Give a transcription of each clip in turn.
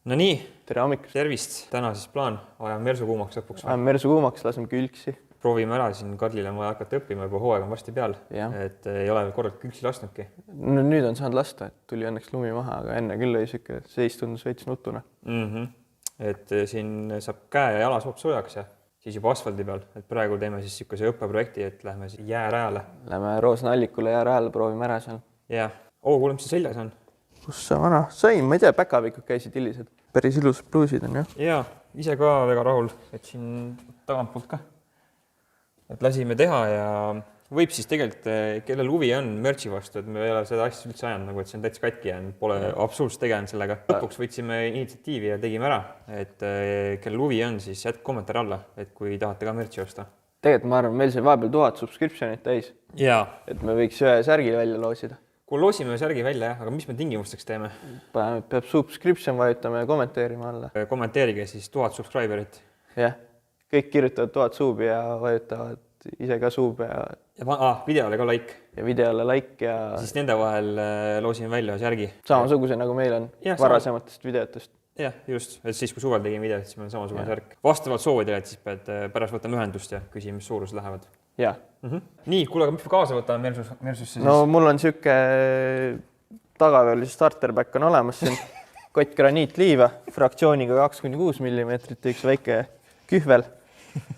No nii, tere hommikust. tervist. Täna siis plaan, ajame mersu kuumaks lõpuks. Ajame mersu kuumaks, laseme külksi. Proovime ära siin, Karlil on vaja hakata õppima, juba hooaeg on varsti peal. Et ei ole korralt külksi lasknudki. No nüüd on saanud lasta, et tuli õnneks lumi maha, aga enne küll oli siuke seis tundus veits nutuna. Et siin saab käe ja jala saab soojaks ja siis juba asfaldi peal. Et praegu teeme siis siukese õppeprojekti, et lähme jäärajale. Lähme Roosna allikule jäärajale, proovime ära seal. Jah. Kuule, mis see seljas on? Kus sa vana? Sain, ma ei tea, päkavikud käisid hillised. Päris ilus pluusid on, jah? Jaa, ise ka väga rahul, et siin tagantpoolt ka. Et lasime teha ja võib siis tegelikult, kellel huvi on merchi vastu, et me ei ole seda asja üldse ajanud, nagu et see on täitsa katki ja pole absoluutselt tegelenud sellega. Lõpuks võtsime initsiatiivi ja tegime ära, et kellel huvi on, siis jätke kommentaar alla, et kui tahate ka merchi osta. Tegelikult ma arvan, meil sai vahepeal 1000 subscriptionit täis. Jaa. Et me võiks ühe särgi välja loosida. Kui loosime särgi välja, aga mis me tingimusteks teeme? Peab subscription vajutama ja kommenteerima alla. Kommenteerige siis 1000 subscriberit. Jah. Kõik kirjutavad 1000 suubi ja vajutavad ise ka suub ja videole ka like. Ja videole like ja siis nende vahel loosime välja särgi. Samasuguse nagu meil on varasematest videotest. Jah, just. Et siis kui suvel tegime videot, siis meil on samasugune särk. Vastavalt soovidele, et siis pead pärast võtame ühendust ja küsime, mis suurus lähevad. Jah. Nii, kuule, aga mis me kaasa võtame Mersusse siis? No mul on siuke tagaveoli starterback on olemas siin. Kott graniitliiva fraktsiooniga 2-6 mm, üks väike kühvel.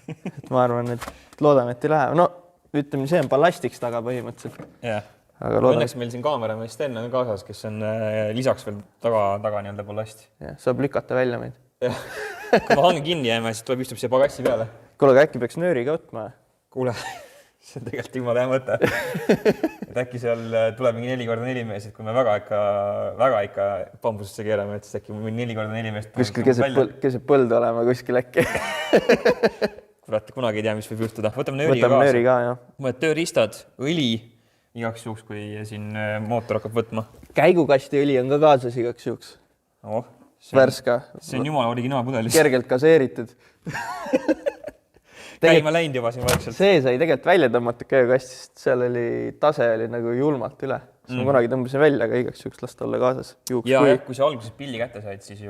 Et ma arvan, et loodame, et ei lähe. No ütleme, see on ballastiks taga põhimõtteliselt. Jah. Aga loodame. Õnneks meil siin kaameramees Sten on kaasas, kes on lisaks veel taga nii-öelda ballast. Jah, saab lükata välja meid. Jah. Kui ma hange kinni jääme, siis tuleb istub siia pagassi peale. Kuule, aga äkki peaks nööriga võtma? Kuule, see on tegelikult jumala hea mõte. Et äkki seal tuleb mingi 4x4 mees, et kui me väga ikka bambusesse keerame, et siis äkki 4x4 meest kuskil keset põldu olema kuskil äkki. Kurat, kunagi ei tea, mis võib juhtuda. Võtame nööri ka, jah. Mõned tööristad, õli igaks juhuks, kui siin mootor hakkab võtma. Käigukasti õli on ka kaasas igaks juhuks. Värska. See on jumala originaalpudelis. Kergelt kaseeritud. Käima läinud juba siin vaikselt. See sai tegelikult välja tõmmatud käigukastist, seal oli tase oli nagu julmalt üle. Ma kunagi tõmbasin välja, aga igaks juhuks lasta olla kaasas. Ja kui sa alguses pilli kätte said, siis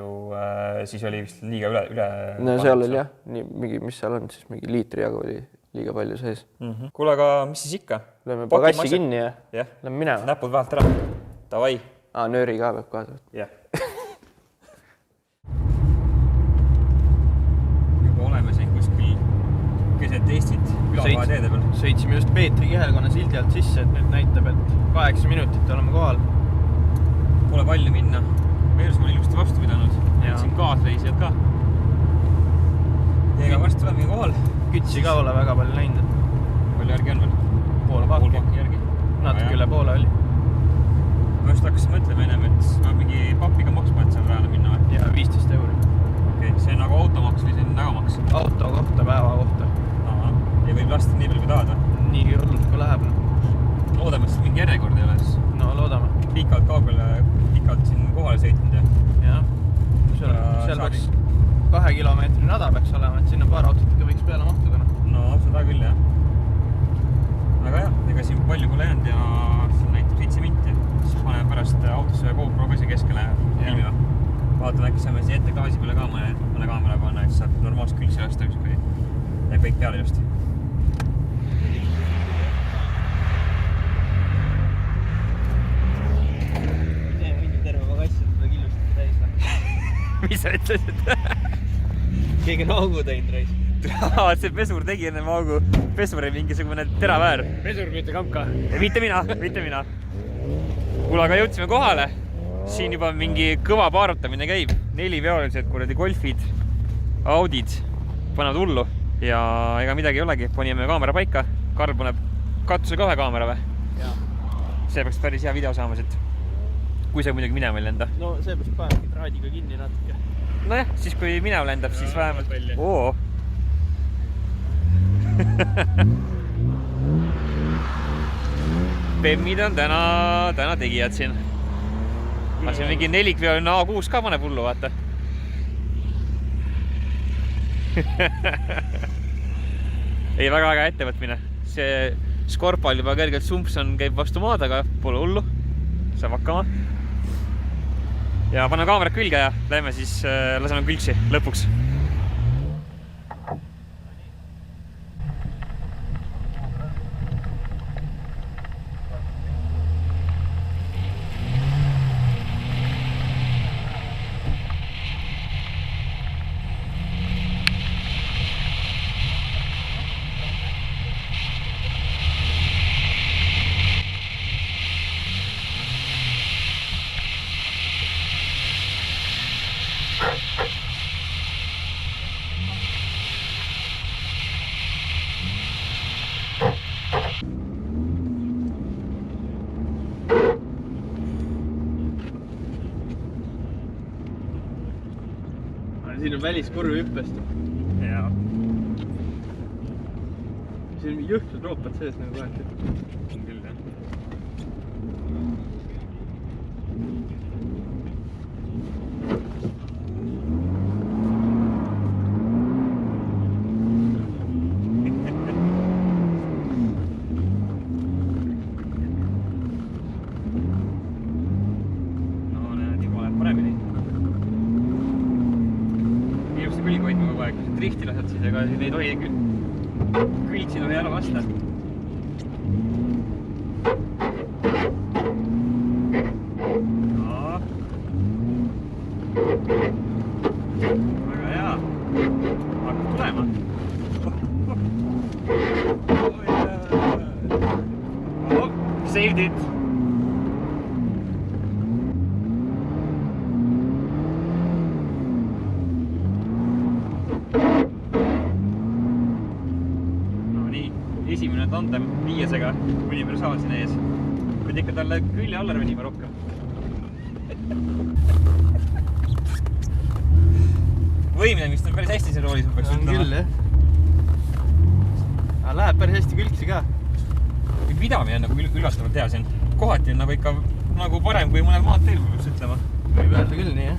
oli vist liiga üle. No seal oli jah, mis seal on, siis mingi liitri jagu oli liiga palju sees. Kuule, aga mis siis ikka? Lööme pagassi kinni ja lähme minema. Näpud vahelt ära. Davai. Nööri ka peab kaasa võtta. Jah. Juba oleme siin kuskil keset Eestit külavahe teede peal. Sõitsime just Peetri kihelkonna sildi alt sisse, et nüüd näitab, et 8 minutit oleme kohal. Pole palju minna. Mersu on ilusti vastu pidanud. Siin kaasreisijad ka. Ega varsti tuleme kohal. Kütsi ka ole väga palju läinud. Palju järgi on veel? Pool pakki järgi. Natuke üle poole oli. Ma just hakkasin mõtlema ennem, et ma mingi papiga maksma, et seal rajale minna. Ja 15 €. Okei, see on nagu automaks või see on nägamaks? Auto kohta, päeva kohta. Ja võib lasta nii palju, kui tahad? Nii hullult, kui läheb. Loodame, et mingi järjekord ei ole siis? No loodame. Pikalt siin kohale sõitnud ja? Jah. Seal peaks 2 kilomeetri rada peaks olema, et sinna paar autot ikka võiks peale mahtuda. No, seda küll, jah. Aga jah, ega siin palju pole jäänud ja siin näitab 7 minti. Siis paneme pärast autosse GoPro ka siia keskele filmima. Vaatame, äkki saame siia ette klaasi peale ka mõne kaamera panna, et saab normaalselt külgsi lasta ükskõi. Ja kõik peale just. Mis sa ütlesid? Keegi on augu teinud reis. See pesur tegi enne augu. Pesur ei mingisugune teraväär. Pesur mitte kamka. Mitte mina. Kuule, aga jõudsime kohale. Siin juba mingi kõva paarutamine käib. 4 veolised kuradi golfid, Audid panevad hullu. Ja ega midagi ei olegi. Panime kaamera paika. Karl paneb katuse 2 kaamera või? See peaks päris hea video saama siit. Kui see muidugi minema ei lenda. No see peaks panebki traadiga kinni natuke. Nojah, siis kui minema lendab, siis vähemalt... Bemmid on täna tegijad siin. Ma siin mingi 4-veoline A6 ka paneb hullu, vaata. Ei, väga ettevõtmine. See Skorpal juba kergelt Sumpson käib vastu maad, aga pole hullu. Saab hakkama. ja paneme kaamerad külge ja lähme siis laseme külgsi lõpuks. Siin on väliskurvi hüppest. Jaa. Siin on jõhkrad roopad sees nagu kohati. Küll, jah. No näed, juba läheb paremini. Ilusti külg hoidma kogu aeg, kui sa drifti lased, siis ega siin ei tohi külgsi tohi ära lasta. No. Väga hea. Hakkab tulema. Oh, saved it. Esimene tandem 5-sega universaal siin ees. Võid ikka talle külje alla rönima rohkem. Võimlemist on päris hästi see roolis, ma peaks ütlema. On küll, jah. Aga läheb päris hästi külgsi ka. Pidamine on nagu üllatavalt hea siin. Kohati on nagu ikka nagu parem kui mõnel maanteel, ma peaks ütlema. Võib öelda küll nii, jah.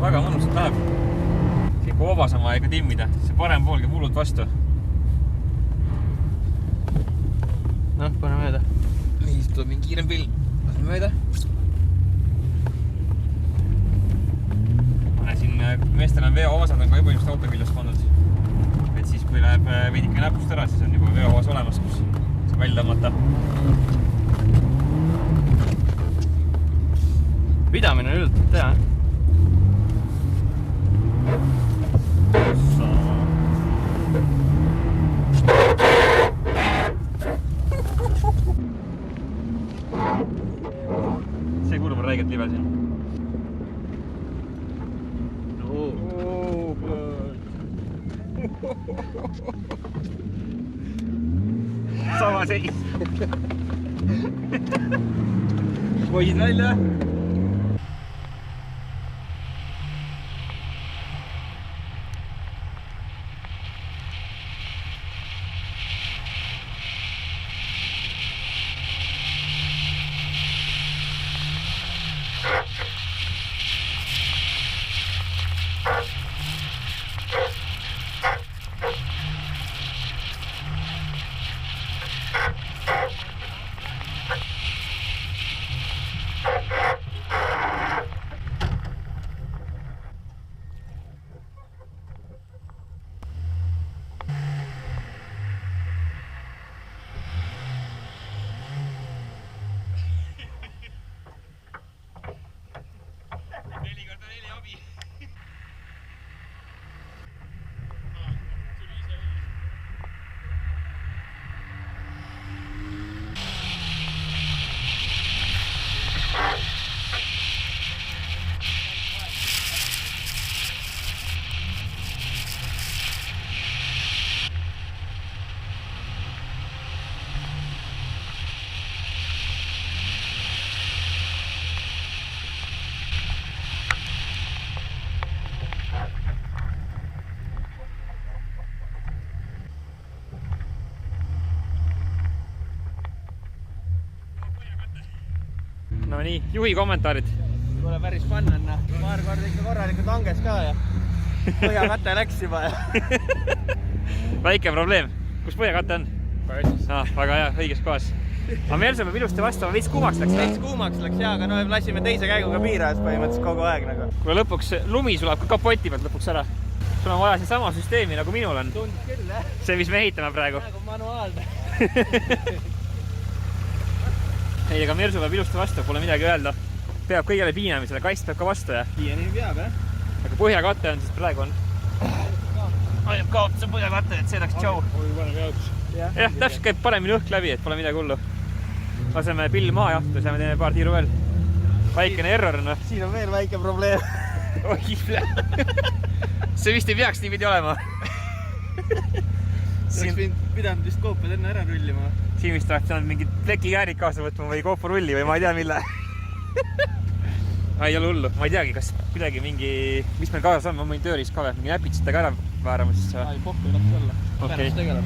Väga mõnusalt läheb. Kui vabas on vaja ikka timmida, see parem pool käib hullult vastu. Noh, pane mööda. Nii, siis tuleb mingi kiirem pill. Laseme mööda. Siin meestel on veohoosad on ka juba just auto küljest pandud. Et siis kui läheb veidike näpust ära, siis on juba veohoos olemas, kus saab välja tõmmata. Pidamine on üllatavalt hea. See kurv on räigelt libe siin. Sama seis. Poisid välja. No nii, juhi kommentaarid. Kuule, päris fun on. Paar korda ikka korralikult hanges ka ja põhjakate läks juba. Väike probleem. Kus põhjakate on? Väga hea, õiges kohas. aga Mersu peab ilusti vastu, veits kuumaks läks. Veits kuumaks läks jaa, aga no lasime teise käiguga piirajas põhimõtteliselt kogu aeg nagu. Kui lõpuks lumi sulab ka kapoti pealt lõpuks ära. Sul on vaja siin sama süsteemi nagu minul on. Tundis küll, jah. See, mis me ehitame praegu. Nagu manuaalne. Ei, aga Mersu peab ilusti vastu, pole midagi öelda. Peab kõigele piinamisele, kast peab ka vastu ja. Nii peab, jah. Aga põhjakate on, siis praegu on. Ainult kaotus on põhjakate, et see läks tšau. Oi, parem jaotus. Jah, täpselt käib paremini õhk läbi, et pole midagi hullu. Laseme pill maa jahtu, siis me teeme paar tiiru veel. Väikene error on. Siin on veel väike probleem. Oi, see vist ei peaks niipidi olema. Oleks pidanud vist koopad enne ära rullima. Siin vist oleks pidanud mingid plekikäärid kaasa võtma või kooporulli või ma ei tea mille. Ei ole hullu, ma ei teagi, kas kuidagi mingi, mis meil kaasas on, ma mõin tööris ka mingi näpitsitega ära väärama siis. Ai, pohku ei laks olla. Okei. Pärast tegeleb.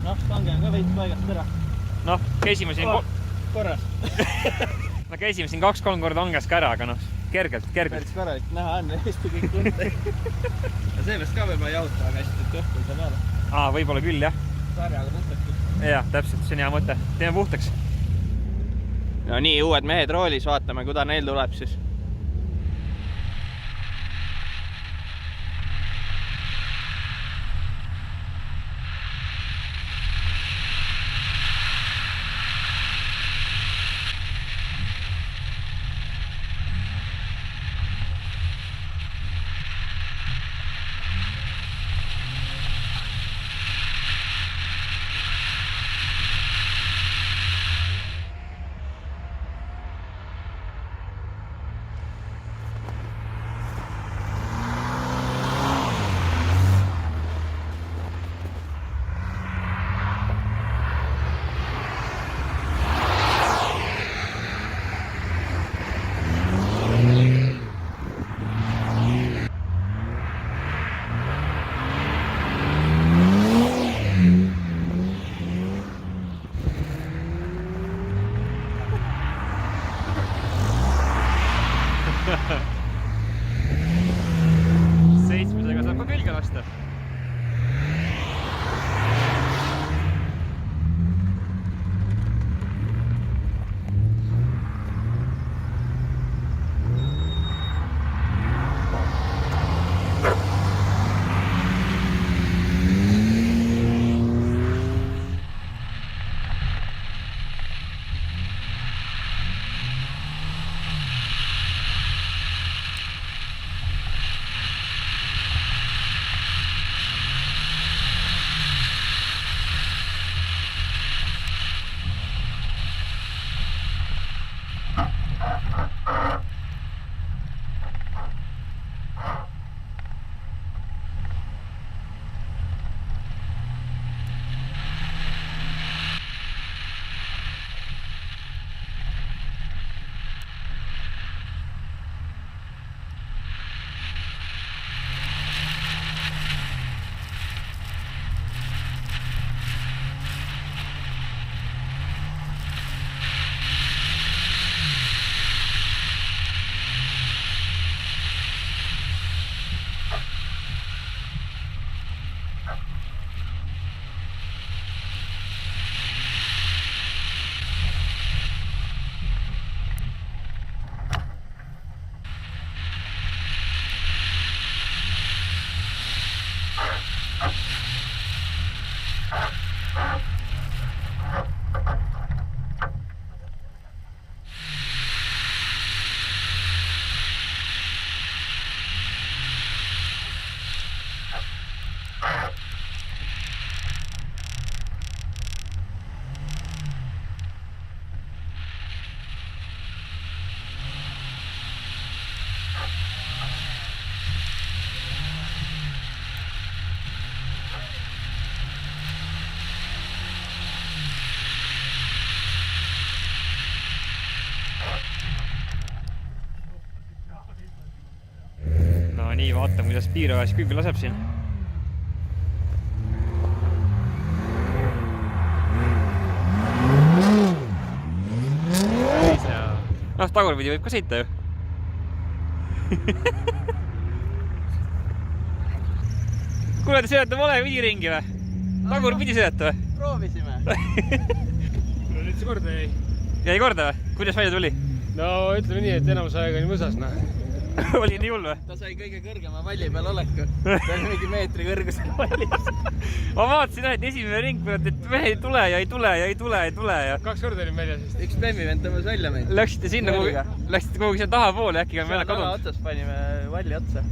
Noh, tange on ka veits paigast ära. Noh, käisime siin... Korras. No käisime siin 2-3 korda anges ka ära, aga noh, kergelt. Päris korralik, näha on Eesti kõik tunde. Ja sellest ka võib-olla jahuta väga hästi, et õhku ei saa peale. Võib-olla küll, jah. Sarjaga puhtaks küll. Jah, täpselt, see on hea mõte. Teeme puhtaks. No nii, uued mehed roolis, vaatame, kuda neil tuleb siis. Seitsmesega saab ka külge lasta. Nii, vaatame, kuidas piirajas külge laseb siin. Noh, tagurpidi võib ka sõita ju. Kuule, te sõidate vale pidi ringi või? Tagurpidi sõidate või? Proovisime. täitsa korda jäi. Jäi korda või? Kuidas välja tuli? No ütleme nii, et enamus aega oli mõsas, noh. Oli nii hull või? ta sai kõige kõrgema valli peal oleku. Ta oli mingi meetri kõrgusel vallis. Ma vaatasin, et esimene ring, et mehe ei tule ja ei tule ja ei tule, ei tule ja... 2 korda olin väljas vist. Üks Bemmi-vend tõmbas välja meid. Läksite sinna, läksite kuhugi sinna tahapoole, äkki on meile kadunud. Otsas panime valli otsa.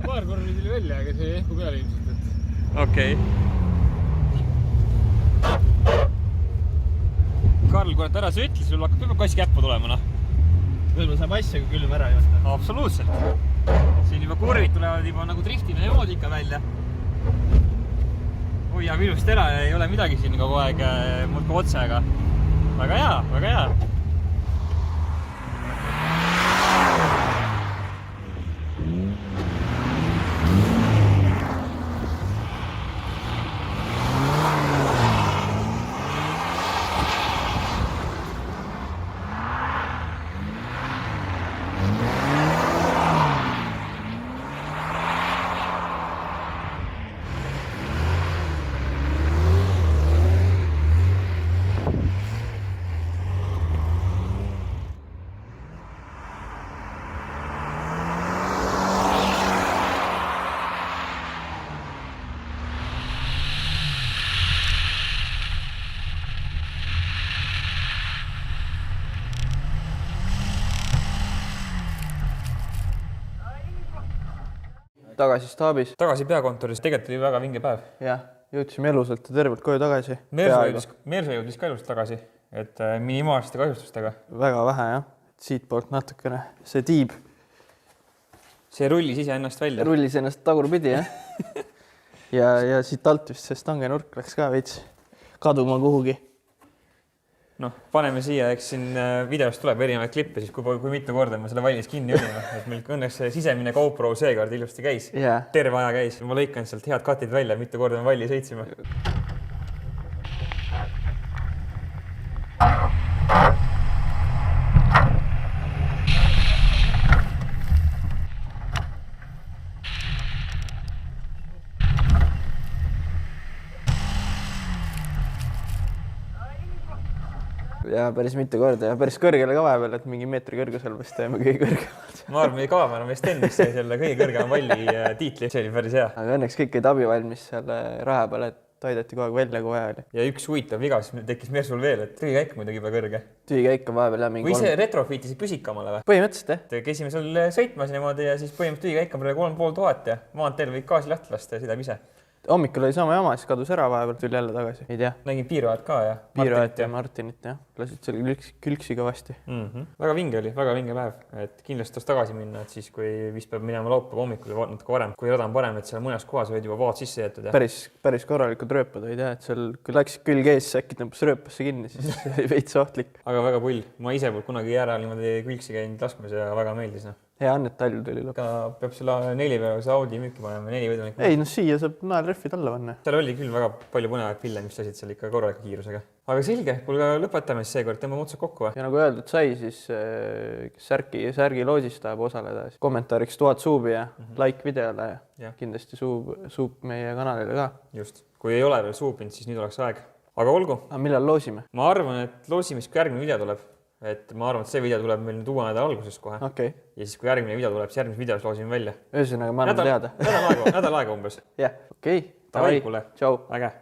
Paar korda tuli välja, aga see ehku peale ilmselt, et... Okei. Karl, kui ära sa ütles, sul hakkab juba kass käppu tulema, noh. Võib-olla saab asja, kui külm ära juhta. Absoluutselt. Siin juba kurvid tulevad juba nagu driftimine moodi ikka välja. Hoiab ilusti ära ja ei ole midagi siin kogu aeg muudku otse, aga väga hea, väga hea. Tagasi staabis. Tagasi peakontoris, tegelikult oli väga vinge päev. Jah, jõudsime elusalt ja tervelt koju tagasi. Meersa jõudis ka ilusalt tagasi, et minimaalsete kahjustustega. Väga vähe, jah. Siit poolt natukene. See tiib see rullis ise ennast välja. Rullis ennast tagurpidi, jah. ja siit alt vist see stangenurk läks ka veits kaduma kuhugi. Noh, paneme siia, eks siin videost tuleb erinevaid klippe, siis kui mitu korda me selle vallis kinni olime. Et meil õnneks sisemine GoPro seekord ilusti käis. Terve aja käis. Ma lõikan sealt head katid välja, mitu korda me valli sõitsime. Ja päris mitu korda ja päris kõrgele ka vahepeal, et mingi meetri kõrgusel vist teeme kõige kõrgemalt. Ma arvan, meie kaamera meist endist sai selle kõige kõrgema valli tiitli. See oli päris hea. Aga õnneks kõik ei tabi valmis selle raha peale, et aidati kogu aeg välja, kui vaja oli. Ja üks huvitav viga, siis tekkis Mersul veel, et tühikäik muidugi juba kõrge. Tühikäik on vahepeal jah mingi... Või see retrofitisid püsikamale või? Põhimõtteliselt, jah. Käisime seal sõitmas niimoodi ja siis põhimõtteliselt tühikäik on praegu 3500 ja maanteel võid gaasi lahti lasta ja sõidab ise. Hommikul oli sama jama, siis kadus ära vahepeal, tuli jälle tagasi. Ei tea. Nägin Piiroajat ka ja Piiroajat ja Martinit, jah. Lasid selle külksi kõvasti. Väga vinge oli, väga vinge päev. Et kindlasti taas tagasi minna, et siis kui vist peab minema laupäeva hommikul või natuke varem. Kui rada on parem, et seal mõnes kohas võid juba vaad sisse jäetud. Päris korralikud rööpad olid, jah. Et seal, kui läks külg ees, äkki tõmbas rööpasse kinni, siis oli veits ohtlik. Aga väga pull. Ma ise pole kunagi järel niimoodi külksi käinud laskmas ja väga meeldis. Hea on, et talv tuli lõpp. Peab selle 4 peale Audi müüki panema 4 võidunik. Ei, siia saab naelrehvid alla panna. Seal oli küll väga palju põnevaid pille, mis lasid seal ikka korraliku kiirusega. Aga selge, kuulge, lõpetame siis seekord, tõmbame otsad kokku või? Ja nagu öeldud sai, siis Särgi loodis tahab osaleda. Kommentaariks 1000 suubi ja like videole ja kindlasti suub meie kanalile ka. Just, kui ei ole veel suubinud, siis nüüd oleks aeg. Aga olgu. Aga millal loosime? Ma arvan, et loosime, kui järgmine video tuleb. Et ma arvan, et see video tuleb meil nüüd uue nädala alguses kohe. Okay. Ja siis, kui järgmine video tuleb, siis järgmises videos loosime välja. Ühesõnaga, ma annan teada. Nädal aega umbes. Jah, okei. Davai, kuule. Tšau. Äge.